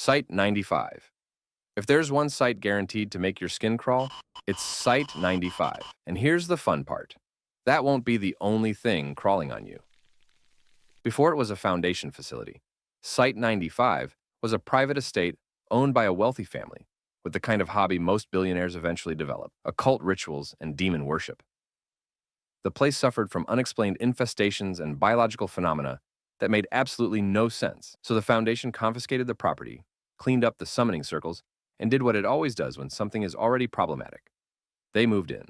Site-95. If there's one site guaranteed to make your skin crawl, it's Site-95. And here's the fun part. That won't be the only thing crawling on you. Before it was a Foundation facility, Site-95 was a private estate owned by a wealthy family with the kind of hobby most billionaires eventually develop: occult rituals and demon worship. The place suffered from unexplained infestations and biological phenomena that made absolutely no sense, so the Foundation confiscated the property, cleaned up the summoning circles, and did what it always does when something is already problematic. They moved in.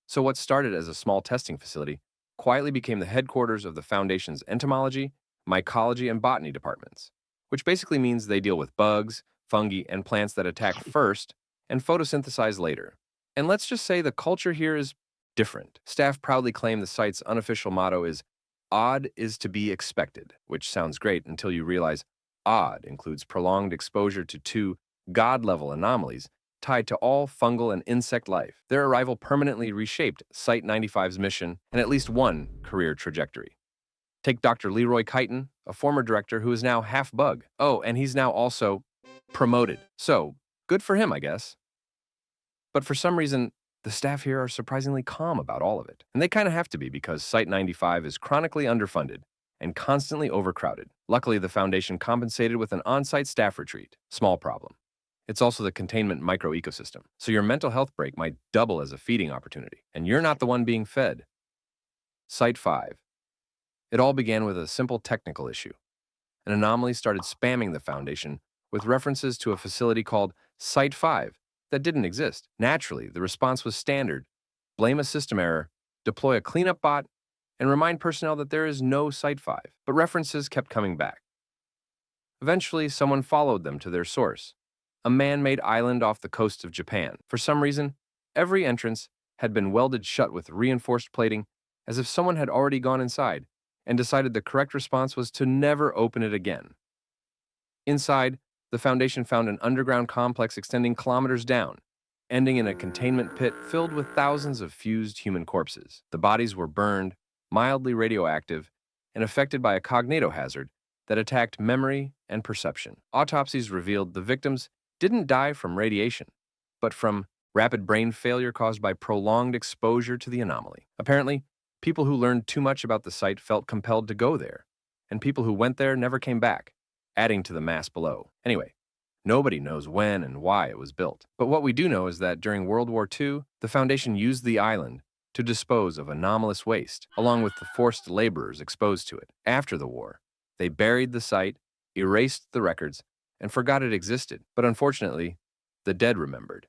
So what started as a small testing facility quietly became the headquarters of the Foundation's entomology, mycology, and botany departments, which basically means they deal with bugs, fungi, and plants that attack first and photosynthesize later. And let's just say the culture here is different. Staff proudly claim the site's unofficial motto is "Odd is to be expected," which sounds great until you realize odd includes prolonged exposure to two God-level anomalies tied to all fungal and insect life. Their arrival permanently reshaped Site-95's mission and at least one career trajectory. Take Dr. Leroy Chiton, a former director who is now half bug. Oh, and he's now also promoted. So, good for him, I guess. But for some reason, the staff here are surprisingly calm about all of it. And they kind of have to be, because Site-95 is chronically underfunded and constantly overcrowded. Luckily, the Foundation compensated with an on-site staff retreat. Small problem. It's also the containment micro-ecosystem, so your mental health break might double as a feeding opportunity, and you're not the one being fed. Site-5. It all began with a simple technical issue. An anomaly started spamming the Foundation with references to a facility called Site-5 that didn't exist. Naturally, the response was standard: blame a system error, deploy a cleanup bot, and remind personnel that there is no Site-5. But references kept coming back. Eventually, someone followed them to their source: a man-made island off the coast of Japan. For some reason, every entrance had been welded shut with reinforced plating, as if someone had already gone inside and decided the correct response was to never open it again. Inside, the Foundation found an underground complex extending kilometers down, ending in a containment pit filled with thousands of fused human corpses. The bodies were burned, mildly radioactive, and affected by a cognitohazard that attacked memory and perception. Autopsies revealed the victims didn't die from radiation, but from rapid brain failure caused by prolonged exposure to the anomaly. Apparently, people who learned too much about the site felt compelled to go there, and people who went there never came back, adding to the mass below. Anyway, nobody knows when and why it was built. But what we do know is that during World War II, the Foundation used the island to dispose of anomalous waste, along with the forced laborers exposed to it. After the war, they buried the site, erased the records, and forgot it existed. But unfortunately, the dead remembered.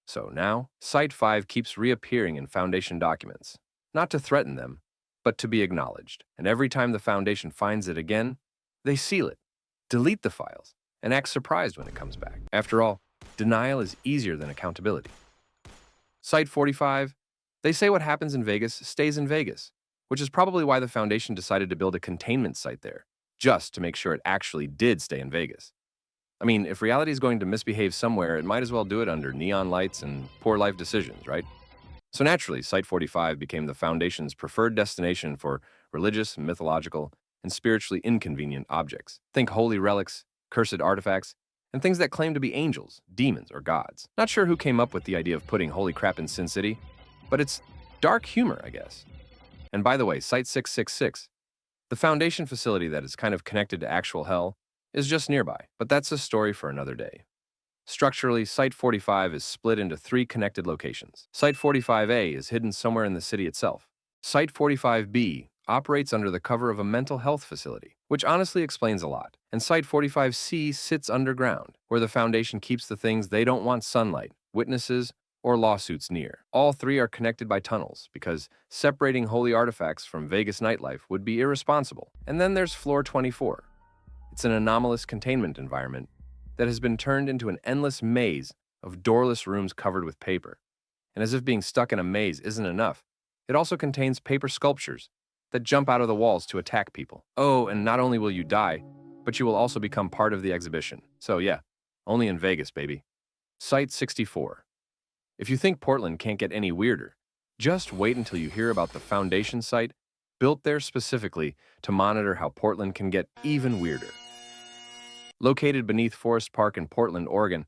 So now, Site-5 keeps reappearing in Foundation documents, not to threaten them, but to be acknowledged. And every time the Foundation finds it again, they seal it, delete the files, and act surprised when it comes back. After all, denial is easier than accountability. Site-45, they say what happens in Vegas stays in Vegas, which is probably why the Foundation decided to build a containment site there, just to make sure it actually did stay in Vegas. I mean, if reality is going to misbehave somewhere, it might as well do it under neon lights and poor life decisions, right? So naturally, Site-45 became the Foundation's preferred destination for religious, mythological, and spiritually inconvenient objects. Think holy relics, cursed artifacts, and things that claim to be angels, demons, or gods. Not sure who came up with the idea of putting holy crap in Sin City, but it's dark humor, I guess. And by the way, Site-666, the Foundation facility that is kind of connected to actual hell, is just nearby, but that's a story for another day. Structurally, Site-45 is split into 3 connected locations. Site-45A is hidden somewhere in the city itself. Site-45B operates under the cover of a mental health facility, which honestly explains a lot. And Site-45C sits underground, where the Foundation keeps the things they don't want sunlight, witnesses, or lawsuits near. All 3 are connected by tunnels, because separating holy artifacts from Vegas nightlife would be irresponsible. And then there's Floor 24. It's an anomalous containment environment that has been turned into an endless maze of doorless rooms covered with paper. And as if being stuck in a maze isn't enough, it also contains paper sculptures that jump out of the walls to attack people. Oh, and not only will you die, but you will also become part of the exhibition. So yeah, only in Vegas, baby. Site-64. If you think Portland can't get any weirder, just wait until you hear about the Foundation site built there specifically to monitor how Portland can get even weirder. Located beneath Forest Park in Portland, Oregon,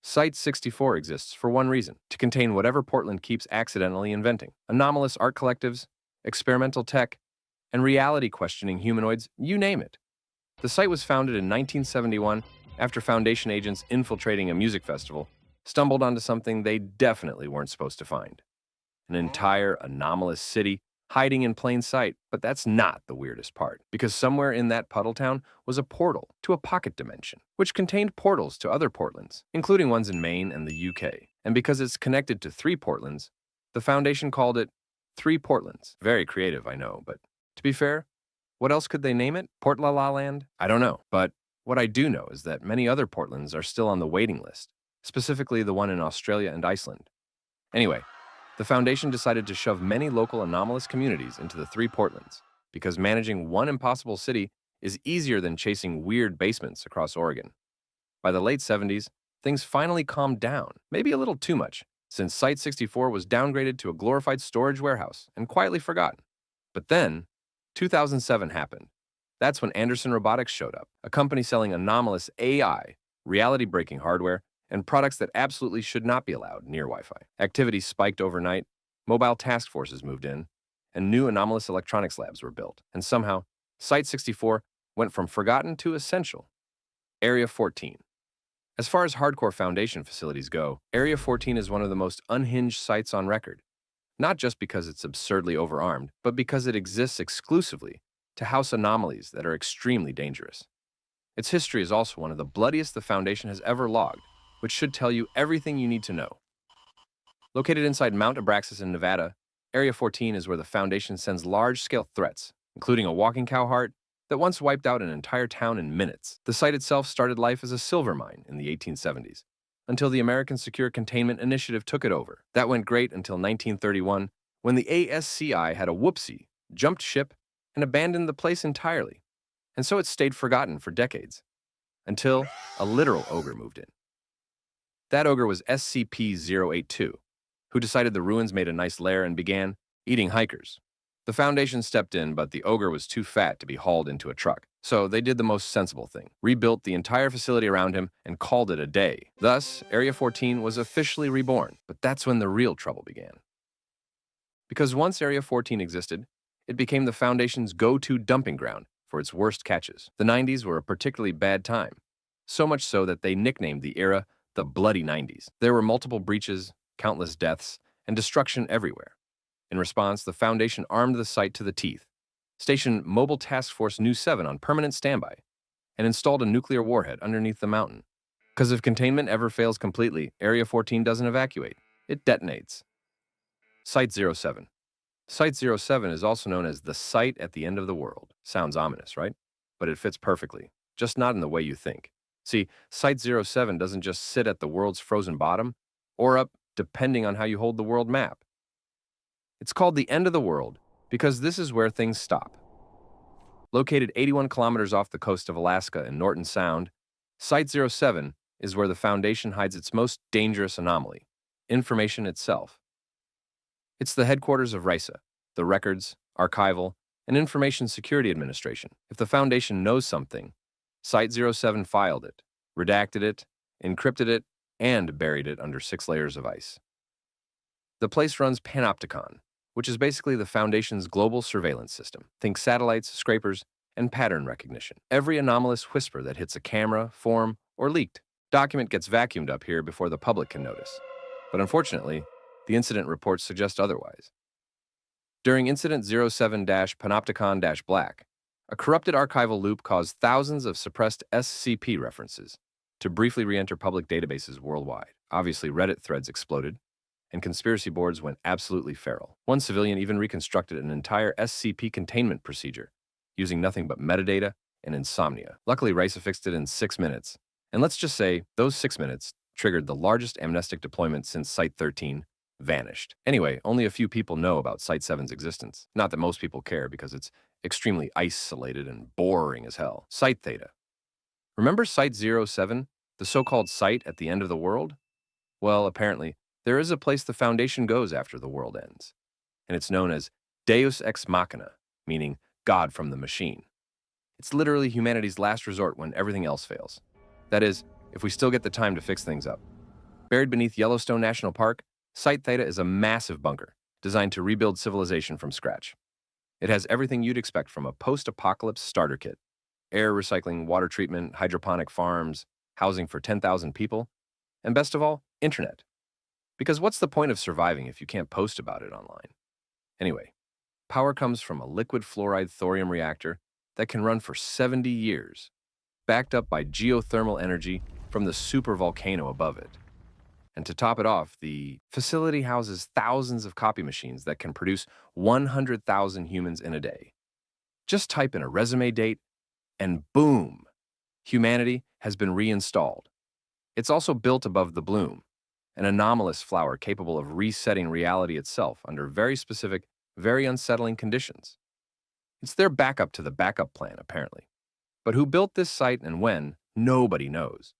Site-64 exists for one reason: to contain whatever Portland keeps accidentally inventing. Anomalous art collectives, experimental tech, and reality-questioning humanoids, you name it. The site was founded in 1971 after Foundation agents infiltrating a music festival stumbled onto something they definitely weren't supposed to find: an entire anomalous city hiding in plain sight. But that's not the weirdest part, because somewhere in that puddle town was a portal to a pocket dimension, which contained portals to other Portlands, including ones in Maine and the UK. And because it's connected to 3 Portlands, the Foundation called it 3 Portlands. Very creative, I know, but to be fair, what else could they name it? Portla-La Land? I don't know, but what I do know is that many other Portlands are still on the waiting list, specifically the one in Australia and Iceland. Anyway, the Foundation decided to shove many local anomalous communities into the 3 Portlands, because managing one impossible city is easier than chasing weird basements across Oregon. By the late 70s, things finally calmed down, maybe a little too much, since Site-64 was downgraded to a glorified storage warehouse and quietly forgotten. But then, 2007 happened. That's when Anderson Robotics showed up, a company selling anomalous AI, reality-breaking hardware, and products that absolutely should not be allowed near Wi-Fi. Activity spiked overnight, mobile task forces moved in, and new anomalous electronics labs were built. And somehow, Site-64 went from forgotten to essential. Area 14. As far as hardcore Foundation facilities go, Area 14 is one of the most unhinged sites on record. Not just because it's absurdly overarmed, but because it exists exclusively to house anomalies that are extremely dangerous. Its history is also one of the bloodiest the Foundation has ever logged, which should tell you everything you need to know. Located inside Mount Abraxas in Nevada, Area 14 is where the Foundation sends large-scale threats, including a walking cow heart that once wiped out an entire town in minutes. The site itself started life as a silver mine in the 1870s, until the American Secure Containment Initiative took it over. That went great until 1931, when the ASCI had a whoopsie, jumped ship, and abandoned the place entirely. And so it stayed forgotten for decades, until a literal ogre moved in. That ogre was SCP-082, who decided the ruins made a nice lair and began eating hikers. The Foundation stepped in, but the ogre was too fat to be hauled into a truck. So they did the most sensible thing: rebuilt the entire facility around him and called it a day. Thus, Area 14 was officially reborn. But that's when the real trouble began. Because once Area 14 existed, it became the Foundation's go-to dumping ground for its worst catches. The 90s were a particularly bad time, so much so that they nicknamed the era the Bloody 90s. There were multiple breaches, countless deaths, and destruction everywhere. In response, the Foundation armed the site to the teeth, stationed Mobile Task Force Nu 7 on permanent standby, and installed a nuclear warhead underneath the mountain. Because if containment ever fails completely, Area 14 doesn't evacuate. It detonates. Site-07. Site-07 is also known as the site at the end of the world. Sounds ominous, right? But it fits perfectly, just not in the way you think. See, Site-07 doesn't just sit at the world's frozen bottom, or up, depending on how you hold the world map. It's called the end of the world because this is where things stop. Located 81 kilometers off the coast of Alaska in Norton Sound, Site-07 is where the Foundation hides its most dangerous anomaly: information itself. It's the headquarters of RAISA, the Records, Archival, and Information Security Administration. If the Foundation knows something, Site-07 filed it, redacted it, encrypted it, and buried it under 6 layers of ice. The place runs Panopticon, which is basically the Foundation's global surveillance system. Think satellites, scrapers, and pattern recognition. Every anomalous whisper that hits a camera, form, or leaked document gets vacuumed up here before the public can notice. But unfortunately, the incident reports suggest otherwise. During Incident 07-Panopticon-Black, a corrupted archival loop caused thousands of suppressed SCP references to briefly re-enter public databases worldwide. Obviously, Reddit threads exploded, and conspiracy boards went absolutely feral. One civilian even reconstructed an entire SCP containment procedure, using nothing but metadata and insomnia. Luckily, RAISA fixed it in 6 minutes. And let's just say, those 6 minutes triggered the largest amnestic deployment since Site-13 vanished. Anyway, only a few people know about Site-7's existence. Not that most people care, because it's extremely isolated and boring as hell. Site-Theta. Remember Site-07, the so-called site at the end of the world? Well, apparently, there is a place the Foundation goes after the world ends, and it's known as Deus Ex Machina, meaning God from the machine. It's literally humanity's last resort when everything else fails. That is, if we still get the time to fix things up. Buried beneath Yellowstone National Park, Site-Theta is a massive bunker designed to rebuild civilization from scratch. It has everything you'd expect from a post-apocalypse starter kit: air recycling, water treatment, hydroponic farms, housing for 10,000 people, and best of all, internet. Because what's the point of surviving if you can't post about it online? Anyway, power comes from a liquid fluoride thorium reactor that can run for 70 years, backed up by geothermal energy from the supervolcano above it. And to top it off, the facility houses thousands of copy machines that can produce 100,000 humans in a day. Just type in a resume date, and boom, humanity has been reinstalled. It's also built above the bloom, an anomalous flower capable of resetting reality itself under very specific, very unsettling conditions. It's their backup to the backup plan, apparently. But who built this site and when, nobody knows.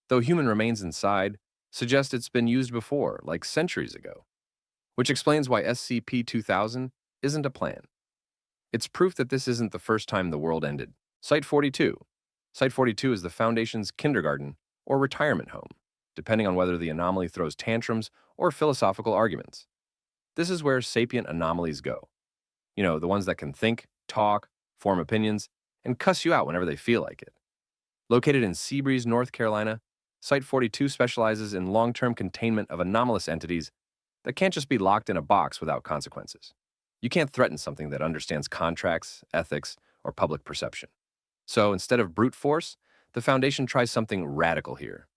Though human remains inside suggest it's been used before, like centuries ago, which explains why SCP-2000 isn't a plan. It's proof that this isn't the first time the world ended. Site-42. Site-42 is the Foundation's kindergarten or retirement home, depending on whether the anomaly throws tantrums or philosophical arguments. This is where sapient anomalies go. You know, the ones that can think, talk, form opinions, and cuss you out whenever they feel like it. Located in Seabreeze, North Carolina, Site-42 specializes in long-term containment of anomalous entities that can't just be locked in a box without consequences. You can't threaten something that understands contracts, ethics, or public perception. So instead of brute force, the Foundation tries something radical here: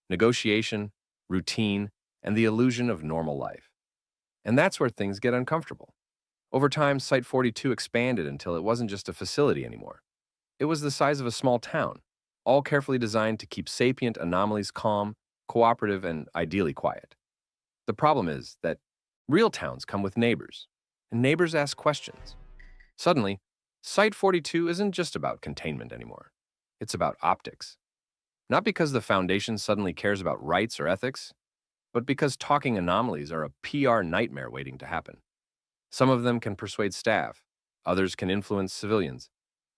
negotiation, routine, and the illusion of normal life. And that's where things get uncomfortable. Over time, Site-42 expanded until it wasn't just a facility anymore. It was the size of a small town, all carefully designed to keep sapient anomalies calm, cooperative, and ideally quiet. The problem is that real towns come with neighbors, and neighbors ask questions. Suddenly, Site-42 isn't just about containment anymore. It's about optics. Not because the Foundation suddenly cares about rights or ethics, but because talking anomalies are a PR nightmare waiting to happen. Some of them can persuade staff, others can influence civilians,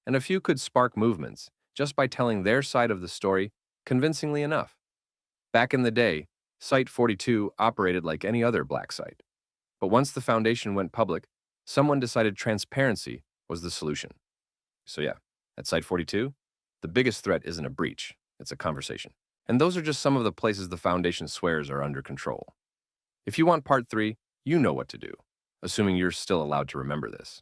and a few could spark movements just by telling their side of the story convincingly enough. Back in the day, Site-42 operated like any other black site. But once the Foundation went public, someone decided transparency was the solution. So yeah, at Site-42, the biggest threat isn't a breach, it's a conversation. And those are just some of the places the Foundation swears are under control. If you want part 3, you know what to do, assuming you're still allowed to remember this.